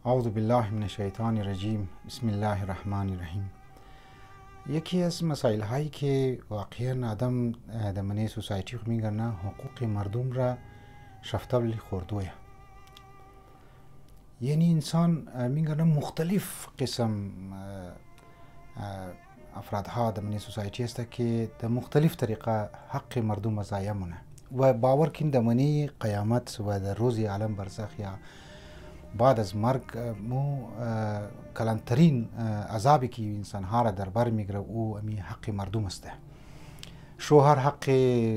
اعوذ بالله من الشیطان الرجیم. بسم الله الرحمن الرحیم. یکی از مسائل هایی که واقعا آدم در منی سوسایتی خو میگرنه حقوق مردم را شفتبل خوردویه. یعنی انسان میگرنه مختلف قسم افرادها در منی سوسایتی است که در مختلف طریقه حق مردم ضایع مونه و باور کن در منی قیامت و در روز عالم برزخ یا بعد از مرگ مو کلانترین عذابی که انسان ها را در بر میگیره او امی حق مردم است. شوهر حق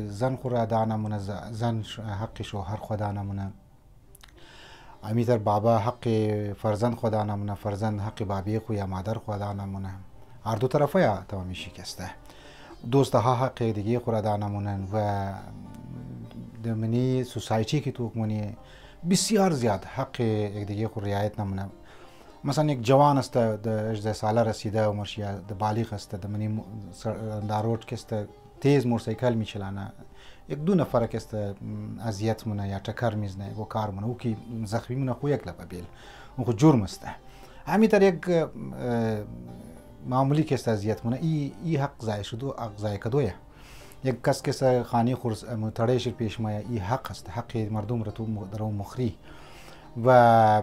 زن خود ادا نمونه، زن حق شوهر خود ادا نمونه، امیتر بابا حق فرزند خود ادا نمونه، فرزند حق بابی خو یا مادر خود ادا نمونه. هر دو طرفه یا تمامی شکسته. دوست ها حق دیگه خود ادا نمونن و در منی سوسایتی که تو منی بسیار زیاد حق یک دیگه خود رعایت نمونه. مثلا یک جوان است در 18 ساله رسیده عمرش یا در بالغ است در منی در رود که است تیز موتورسیکل میچلانه، یک دو نفر که است اذیت مونه یا ټکر میزنه و کار مونه او که زخمی مونه خو یک لبه بیل اون خو جرم است. همینطور یک معمولی که است اذیت مونه ای حق ضایع شدو حق ضایع کدویه. یک کس که خانی خورس متړی شد پیش ما ای حق است، حق مردم را تو درو مخری و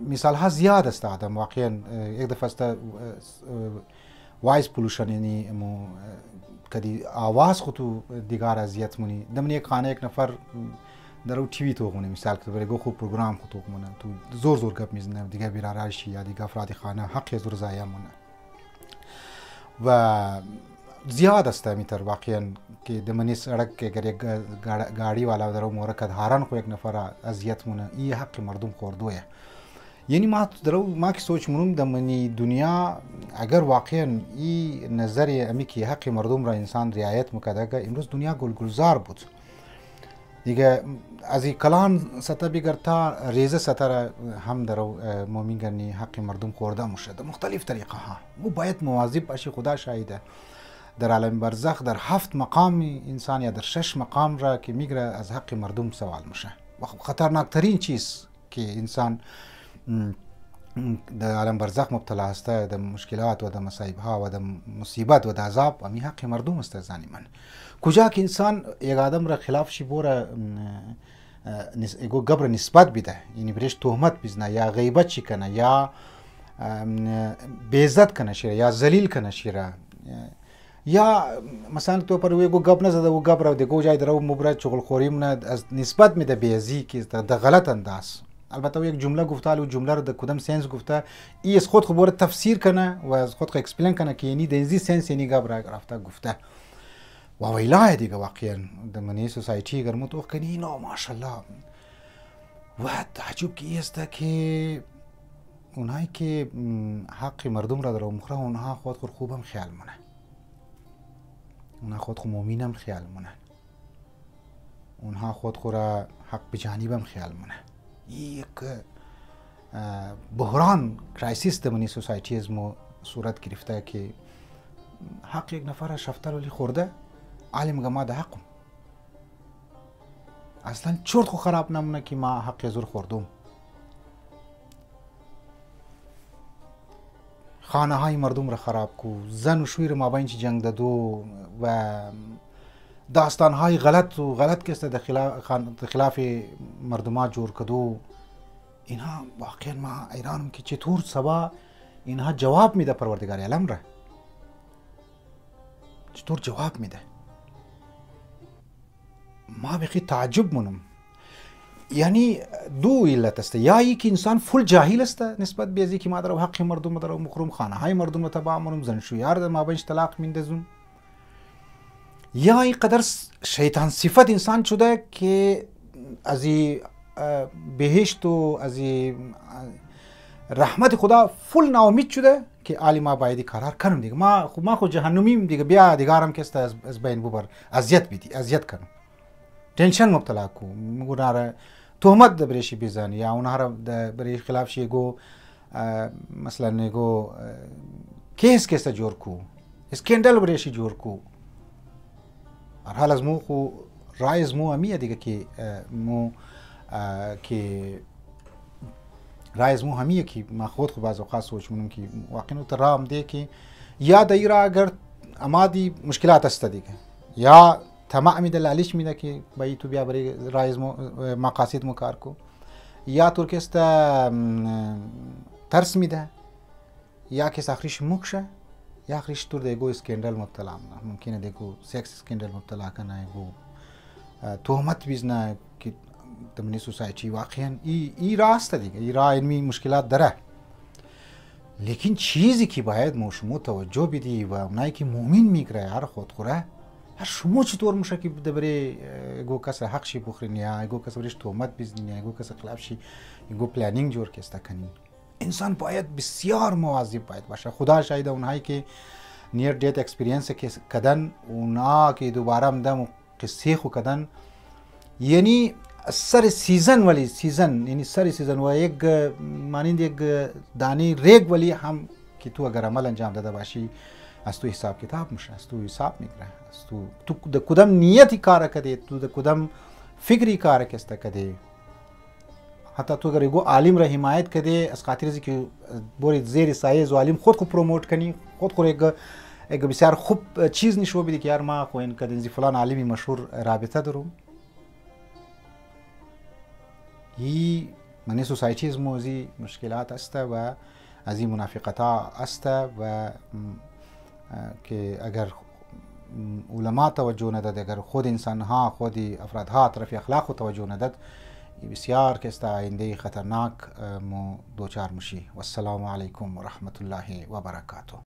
مثال ها زیاد است. آدم واقعا یک دفعه است وایس پولوشن یعنی کدی آواز خود تو دیگر اذیت مونی دمن یک خانه یک نفر درو تیوی تو مونه مثال که برای گو خوب پروگرام خود تو مونه تو زور زور گپ میزنه دیگه بیرارشی یا دیگه افراد خانه حق زور ضایع مونه و زیاد است. میتر واقعا که دمنی سړک که اگر یک گاڑی والا درو مورکد هاران خو یک نفر اذیت مونه ای حق مردم خوردویه. یعنی ما که سوچ منم دمنی دنیا اگر واقعا ای نظر امی که حق مردم را انسان رعایت میکرده که امروز دنیا گلزار بود دیگه. از این کلان سطح بگر تا ریزه سطح هم درو مومینگرنی حق مردم خورده میشه در مختلف طریقه ها. او باید مواظب باشی. خدا شاهده در عالم برزخ در 7 مقام انسان یا در 6 مقام را که میگره از حق مردم سوال میشه و خطرناکترین چیز که انسان در عالم برزخ مبتلا است در مشکلات و در مصائب ها و در مصیبت و در عذاب امی حق مردم است. زنی من کجا که انسان یک آدم را خلاف شی بوره ایگو گبر نسبت بیده یعنی برش تهمت بزنه یا غیبت چی کنه یا بیزت کنه شیره یا ذلیل کنه شیره یا مثلا تو پر ویگو گپ نزده و گپ رو دیگو جای درو مبرد چغل خوریم نه از نسبت میده بیزی که در غلط انداز. البته و یک جمله گفته و جمله رو در کدام سنس گفته ای از خود خبر تفسیر کنه و از خود اکسپلین کنه که یعنی دنزی سنس یعنی گپ را رفته گفته و ویلاه دیگه. واقعا در منی سوسایتی اگر متوقع کنی نه ماشاءالله و تعجب کی است که اونایی که حق مردم را در مخره اونها خود خوبم خیال مونه، اونها خود مومینم خیال مونه، اونها خود را حق بجانبم خیال مونه. یک بحران کرایسیس در منی سوسایتی از ما صورت گرفته که حق یک نفر شفتر ولی خورده عالم گما ده حقم اصلا چرت خو خراب نمونه که ما حق زور خوردم. خانه های مردم را خراب کو، زن و شویر مابین چی جنگ دادو و داستان های غلط که در خلاف مردمات جور کدو. اینها واقعا ما ایرانم که چطور سبا اینها جواب میده پروردگار عالم را، چطور جواب میده ما بخی تعجب منم. یعنی دو علت است، یا ای که انسان فول جاهل است نسبت به ازی که ما در حق مردم در مخروم خانه های مردم تبع منم زن شویار در مابینش طلاق میندازون، یا این قدر شیطان صفت انسان شده که از بهشت و از رحمت خدا فول ناامید شده که علی ما باید قرار کنم دیگه. ما خود جهنمیم دیگه، بیا دیگرم که است از بین ببر اذیت بیدی اذیت کنم تنشن مبتلا کو اونها را تهمت برشی بزنی یا اونها را برای خلاف شی گو مثلا گو کیس که است جور کو اسکندل برشی جور کو. هر حال از مو خو رایز مو امیه دیگه که مو که رای از مو همیه که ما خود بعض اوقات سوچ می‌کنم که واقعا تو راه ده که یا دایره اگر امادی مشکلات است دیگه یا طمع میده لالچ میده که بایی تو بیا برای رای از مقاصد مو کار کو یا ترکست ترس میده یا که آخرش مکشه یا آخرش تو دیگو اسکندل مبتلا ممکنه دیگو سکس اسکندل مبتلا کنه گو تهمت بیزنه که تمنی سوسایتی واقعا ای راست دیگه ای راه علمی مشکلات داره لیکن چیزی که باید ما شما توجه بدی و اونایی که مؤمن میگره هر خود خوره هر شما چطور میشه که دبره گو کس حق شی بخورین یا گو کس برش تهمت بزنین یا گو کس خلاف شی گو پلانینگ جور کسته کنین انسان باید بسیار مواظب باید باشه خدا شاید اونهایی که نیر دیت اکسپریانس که کدن اونا که دوباره مدام قصه خو کدن یعنی سر سیزن ولی سیزن یعنی سر سیزن و یک مانند یک دانی ریگ ولی هم که تو اگر عمل انجام داده باشی از تو حساب کتاب میشه از تو حساب میگیره از تو د کدام نیتی کار کردی تو د کدام فکری کار کسته کردی حتی تو اگر گو عالم را حمایت کردی از خاطر از که بورید زیر سایه عالم خود کو پروموت کنی خود خو یک بسیار خوب چیز نشو بدی که یار ما خو این کدن زی فلان عالمی مشهور رابطه دارم ای من سوسایتی از موزی مشکلات است و از این منافقت ها است و که اگر علما توجه نداد اگر خود انسان ها خود افراد ها طرف اخلاق توجه نداد بسیار که است آینده خطرناک مو دوچار مشی و السلام علیکم و رحمت الله و برکاته.